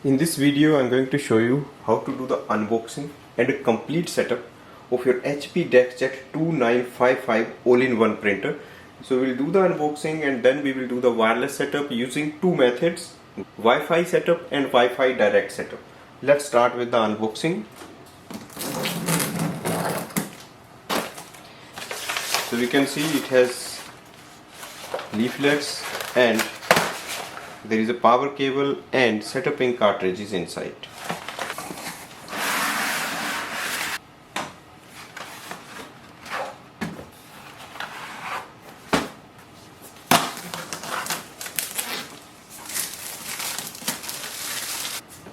In this video I'm going to show you how to do the unboxing and a complete setup of your HP DeskJet 2955 all-in-one printer. So we'll do the unboxing and then we will do the wireless setup using two methods, Wi-Fi setup and Wi-Fi Direct setup. Let's start with the unboxing. So we can see it has leaflets and there is a power cable and setup in cartridges inside.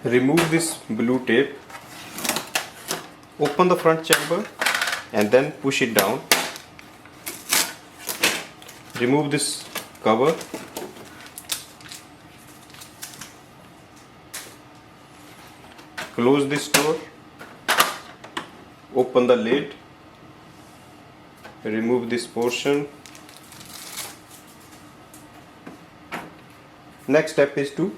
Remove this blue tape, open the front chamber and then push it down. Remove this cover. Close this door, open the lid, remove this portion. Next step is to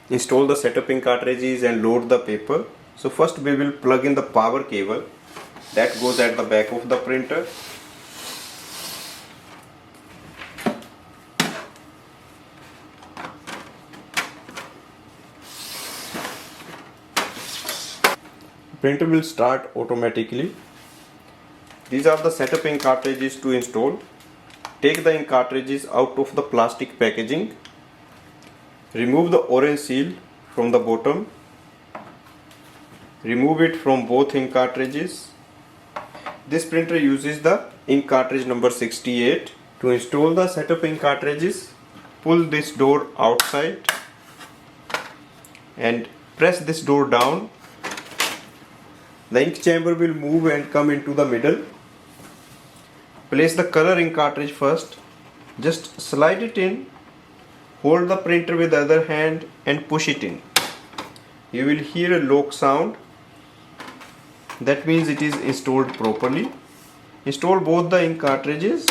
install the setup in cartridges and load the paper. So first we will plug in the power cable that goes at the back of the printer. Printer will start automatically. These are the setup ink cartridges to install. Take the ink cartridges out of the plastic packaging. Remove the orange seal from the bottom. Remove it from both ink cartridges. This printer uses the ink cartridge number 68. To install the setup ink cartridges, pull this door outside and press this door down. The ink chamber will move and come into the middle. Place the color ink cartridge first. Just slide it in. Hold the printer with the other hand and push it in. You will hear a lock sound. That means it is installed properly. Install both the ink cartridges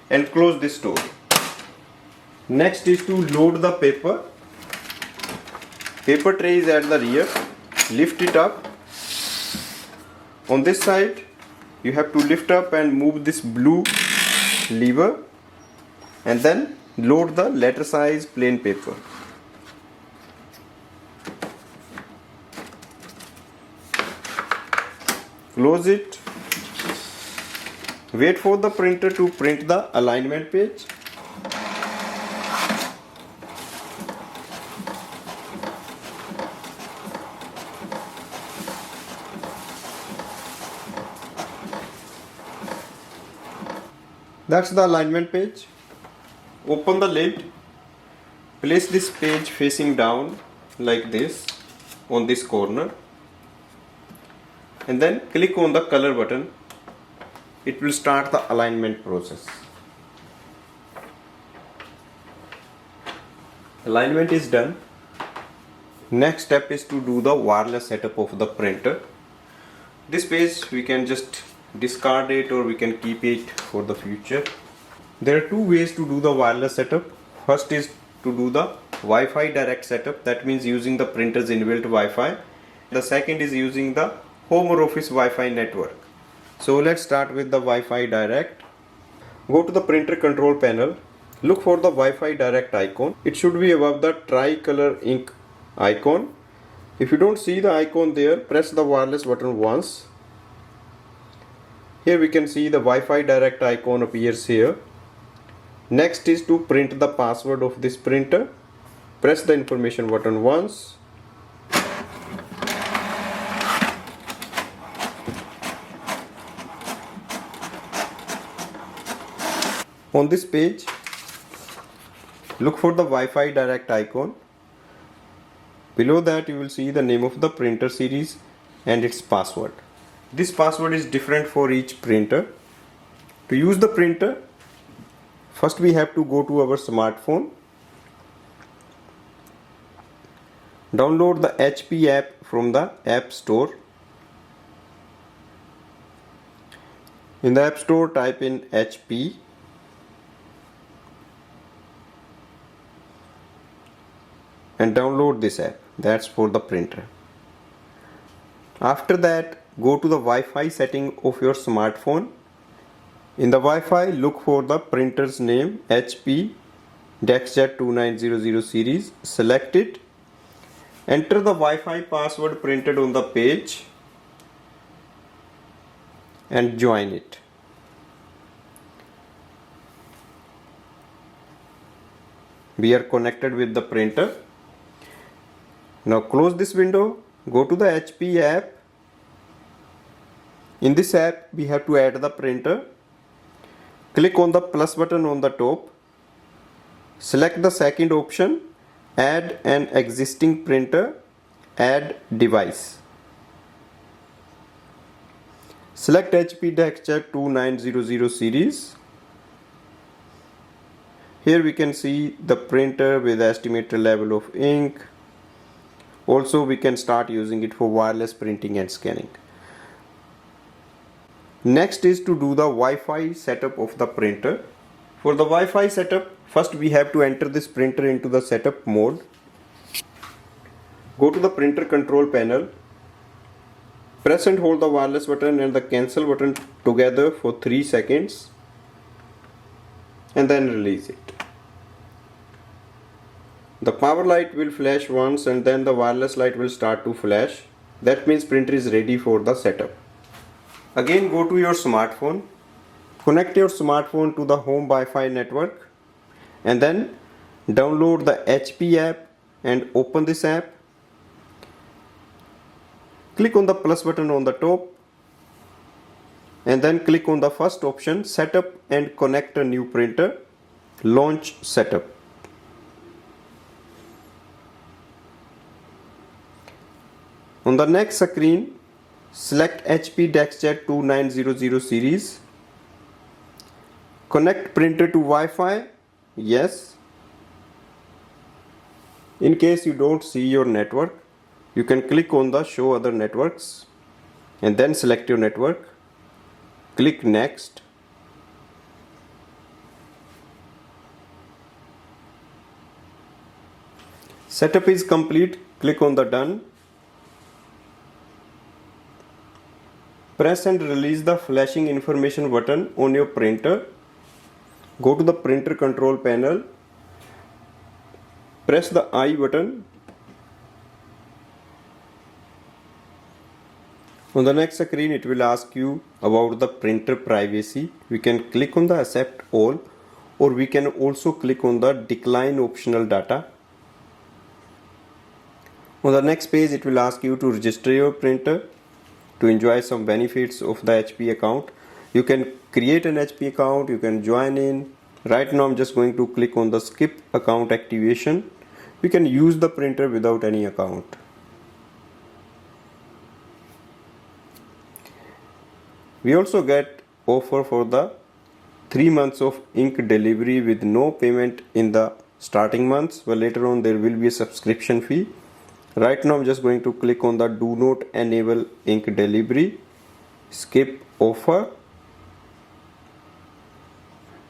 and close this door. Next is to load the paper. Paper tray is at the rear. Lift it up. On this side you have to lift up and move this blue lever and then load the letter size plain paper. Close it. Wait for the printer to print the alignment page. That's the alignment page. Open the lid. Place this page facing down like this on this corner and then click on the color button. It will start the alignment process. Alignment is done. Next step is to do the wireless setup of the printer. This page we can just discard it or we can keep it for the future. There are two ways to do the wireless setup. First is to do the Wi-Fi Direct setup, that means using the printer's inbuilt Wi-Fi. The second is using the home or office Wi-Fi network. So let's start with the Wi-Fi Direct. Go to the printer control panel. Look for the Wi-Fi Direct icon. It should be above the tricolor ink icon. If you don't see the icon there, press the wireless button once. Here we can see the Wi-Fi Direct icon appears here. Next is to print the password of this printer. Press the information button once. On this page, look for the Wi-Fi Direct icon. Below that you will see the name of the printer series and its password. This password is different for each printer. To use the printer, first we have to go to our smartphone. Download the HP app from the App Store. In the App Store type in HP and download this app. That's for the printer. After that, go to the Wi-Fi setting of your smartphone. In the Wi-Fi, look for the printer's name, HP DeskJet 2900 series. Select it. Enter the Wi-Fi password printed on the page and join it. We are connected with the printer. Now close this window. Go to the HP app. In this app, we have to add the printer. Click on the plus button on the top. Select the second option, add an existing printer, add device. Select HP DeskJet 2900 series. Here we can see the printer with estimated level of ink. Also we can start using it for wireless printing and scanning. Next is to do the Wi-Fi setup of the printer. For the Wi-Fi setup, first we have to enter this printer into the setup mode. Go to the printer control panel. Press and hold the wireless button and the cancel button together for 3 seconds and then release it. The power light will flash once and then the wireless light will start to flash. That means printer is ready for the setup. Again, go to your smartphone. Connect your smartphone to the home Wi-Fi network and then download the HP app and open this app. Click on the plus button on the top and then click on the first option, setup and connect a new printer. Launch setup. On the next screen, select HP DeskJet 2900 series. Connect printer to Wi-Fi. Yes. In case you don't see your network, you can click on the show other networks and then select your network. Click next. Setup is complete. Click on the done. Press and release the flashing information button on your printer. Go to the printer control panel. Press the I button. On the next screen, it will ask you about the printer privacy. We can click on the accept all, or we can also click on the decline optional data. On the next page, it will ask you to register your printer to enjoy some benefits of the HP account. You can create an HP account, you can join in. Right now I'm just going to click on the skip account activation. We can use the printer without any account. We also get offer for the 3 months of ink delivery with no payment in the starting months, but later on there will be a subscription fee. Right now I'm just going to click on the do not enable ink delivery, skip offer.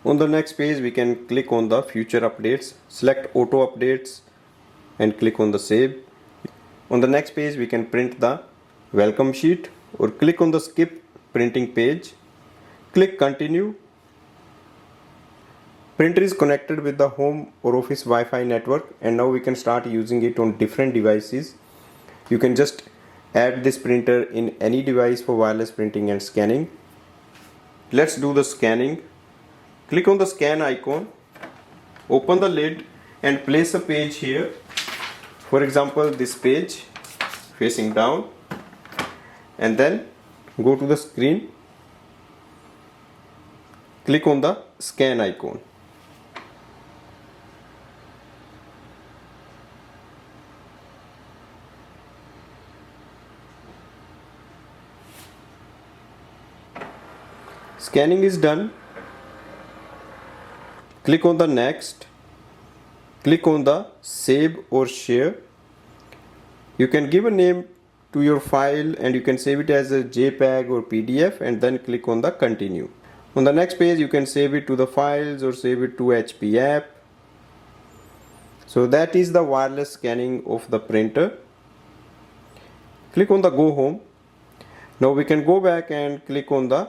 On the next page we can click on the future updates, select auto updates and click on the save. On the next page we can print the welcome sheet or click on the skip printing page, click continue. Printer is connected with the home or office Wi-Fi network and now we can start using it on different devices. You can just add this printer in any device for wireless printing and scanning. Let's do the scanning. Click on the scan icon, open the lid and place a page here. For example, this page facing down, and then go to the screen, click on the scan icon. Scanning is done. Click on the next. Click on the save or share. You can give a name to your file and you can save it as a JPEG or PDF and then click on the continue. On the next page you can save it to the files or save it to HP app. So that is the wireless scanning of the printer. Click on the go home. Now we can go back and click on the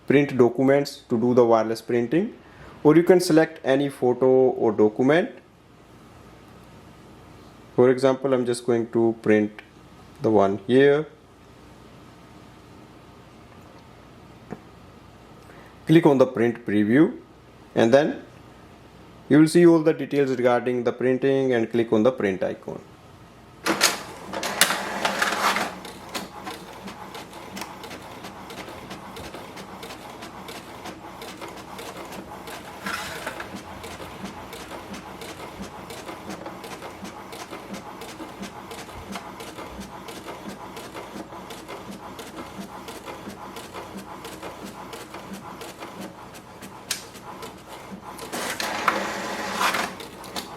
print documents to do the wireless printing, or you can select any photo or document. For example, I'm just going to print the one here. Click on the print preview, and then you will see all the details regarding the printing, and click on the print icon.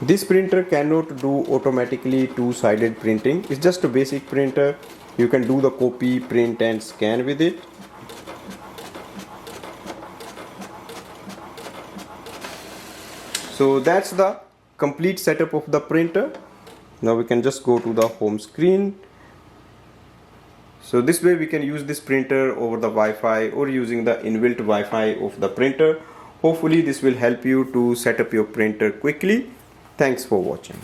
This printer cannot do automatically two-sided printing. It's just a basic printer. You can do the copy, print and scan with it. So that's the complete setup of the printer. Now we can just go to the home screen. So this way we can use this printer over the Wi-Fi or using the inbuilt Wi-Fi of the printer. Hopefully this will help you to set up your printer quickly. Thanks for watching.